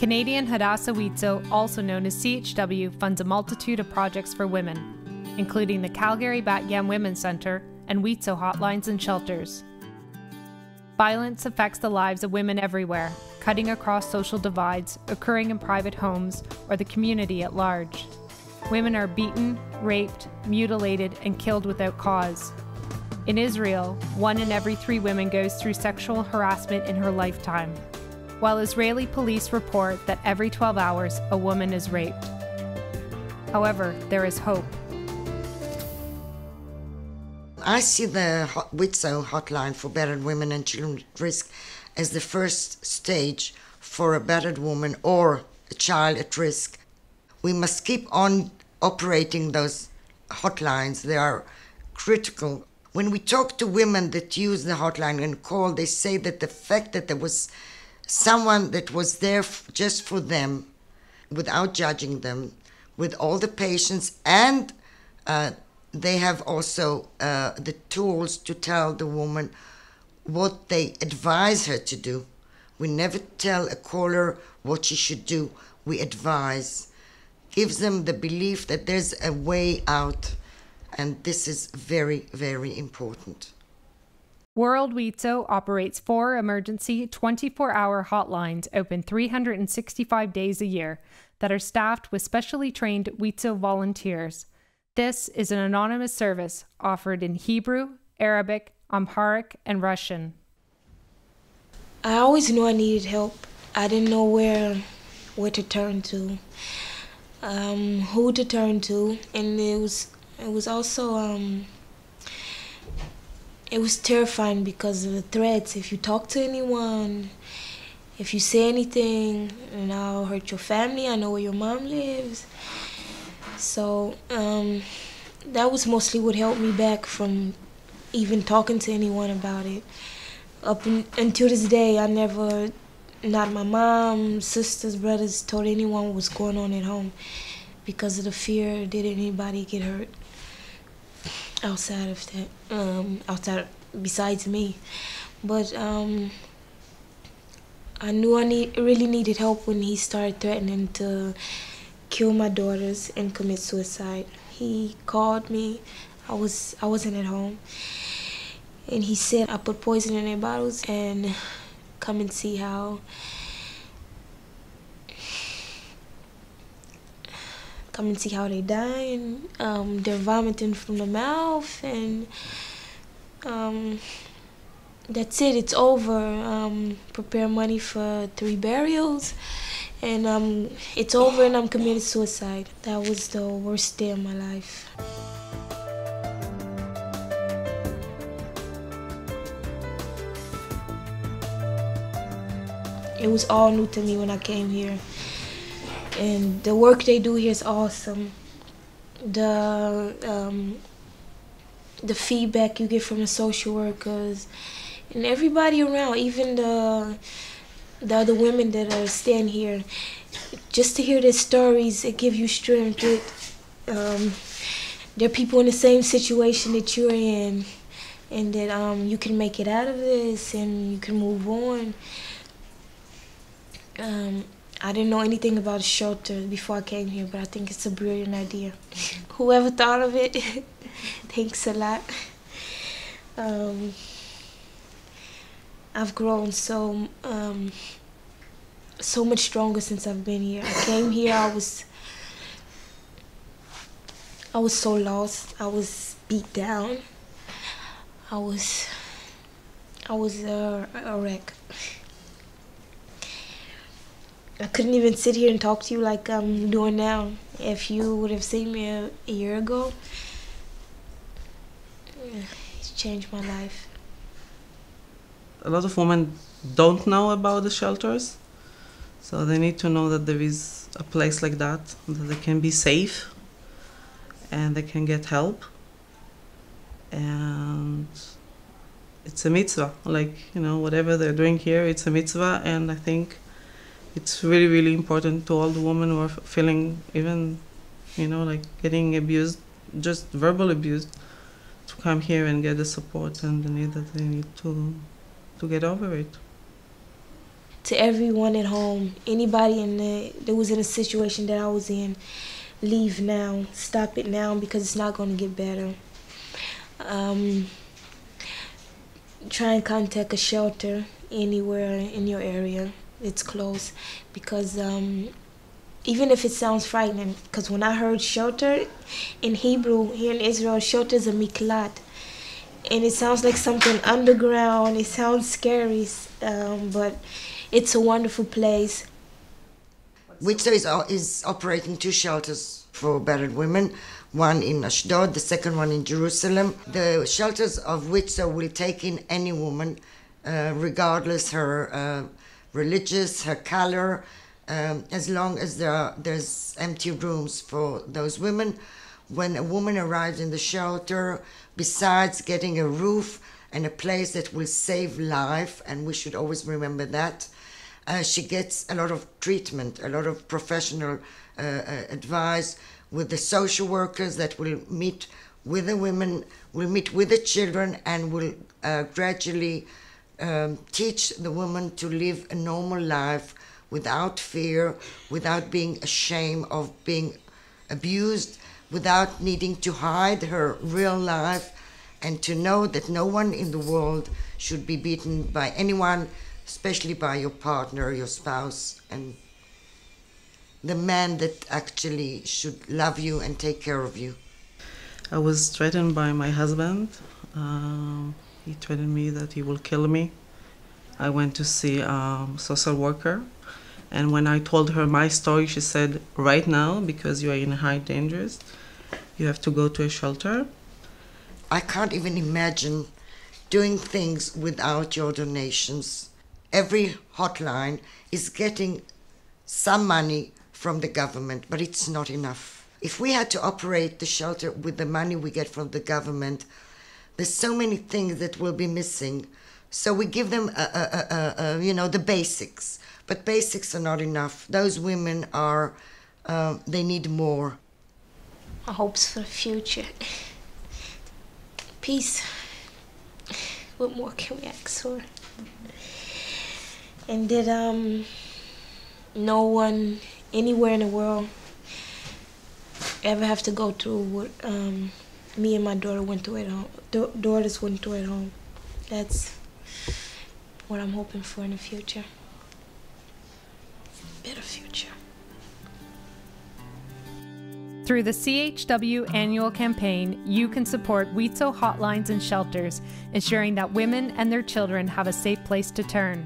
Canadian Hadassah-WIZO, also known as CHW, funds a multitude of projects for women, including the Calgary Bat-Yam Women's Centre and WIZO hotlines and shelters. Violence affects the lives of women everywhere, cutting across social divides, occurring in private homes or the community at large. Women are beaten, raped, mutilated, and killed without cause. In Israel, 1 in every 3 women goes through sexual harassment in her lifetime, while Israeli police report that every 12 hours a woman is raped. However, there is hope. I see the WIZO hotline for battered women and children at risk as the first stage for a battered woman or a child at risk. We must keep on operating those hotlines. They are critical. When we talk to women that use the hotline and call, they say that the fact that there was someone that was there just for them, without judging them, with all the patience, and they have also the tools to tell the woman what they advise her to do. We never tell a caller what she should do. We advise. Gives them the belief that there's a way out, and this is very, very important. World WIZO operates 4 emergency 24-hour hotlines open 365 days a year that are staffed with specially trained WIZO volunteers. This is an anonymous service offered in Hebrew, Arabic, Amharic, and Russian. I always knew I needed help. I didn't know where to turn to, who to turn to, and it was also it was terrifying because of the threats. If you talk to anyone, if you say anything, and I'll hurt your family. I know where your mom lives. So that was mostly what held me back from even talking to anyone about it. Until this day, I never, not my mom, sisters, brothers, told anyone what was going on at home because of the fear. Did anybody get hurt outside of that, besides me? But I knew I really needed help when he started threatening to kill my daughters and commit suicide. He called me. I wasn't at home, and he said I put poison in their bottles and come and see how they die, and they're vomiting from the mouth, and that's it. It's over. Prepare money for 3 burials. And it's over, and I'm committed suicide. That was the worst day of my life. It was all new to me when I came here. And the work they do here is awesome. The feedback you get from the social workers and everybody around, even the other women that are staying here, just to hear their stories, it gives you strength. There are people in the same situation that you're in, and that you can make it out of this and you can move on. I didn't know anything about a shelter before I came here, but I think it's a brilliant idea. Whoever thought of it, thanks a lot. I've grown so much stronger since I've been here. I came here, I was so lost. I was beat down. I was a wreck. I couldn't even sit here and talk to you like I'm doing now. If you would have seen me a year ago, it's changed my life. A lot of women don't know about the shelters, so they need to know that there is a place like that they can be safe and they can get help. And it's a mitzvah, like, whatever they're doing here, it's a mitzvah, and I think it's really, really important to all the women who are feeling even, like getting abused, just verbal abuse, to come here and get the support and the need that they need to get over it. to everyone at home, anybody that was in a situation that I was in, leave now, stop it now, because it's not going to get better. Try and contact a shelter anywhere in your area. It's close, because even if it sounds frightening, because when I heard shelter in Hebrew here in Israel, shelter is a miklat, and it sounds like something underground. It sounds scary, but it's a wonderful place. WIZO is operating 2 shelters for battered women, one in Ashdod, the second one in Jerusalem. The shelters of WIZO will take in any woman, regardless her religious, her color, as long as there's empty rooms for those women. When a woman arrives in the shelter, besides getting a roof and a place that will save life, and we should always remember that, she gets a lot of treatment, a lot of professional advice with the social workers that will meet with the women, will meet with the children, and will gradually teach the woman to live a normal life without fear, without being ashamed of being abused, without needing to hide her real life, and to know that no one in the world should be beaten by anyone, especially by your partner, your spouse, and the man that actually should love you and take care of you. I was threatened by my husband. He threatened me that he will kill me. I went to see a social worker, and when I told her my story, she said, right now, because you are in high dangers, you have to go to a shelter. I can't even imagine doing things without your donations. Every hotline is getting some money from the government, but it's not enough. If we had to operate the shelter with the money we get from the government, there's so many things that will be missing. So we give them, the basics, but basics are not enough. Those women are, they need more. My hopes for the future. Peace. What more can we ask for? And that no one anywhere in the world ever have to go through what me and my daughter went through at home. Daughters went through at home. That's what I'm hoping for in the future. Better future. Through the CHW annual campaign, you can support WIZO hotlines and shelters, ensuring that women and their children have a safe place to turn.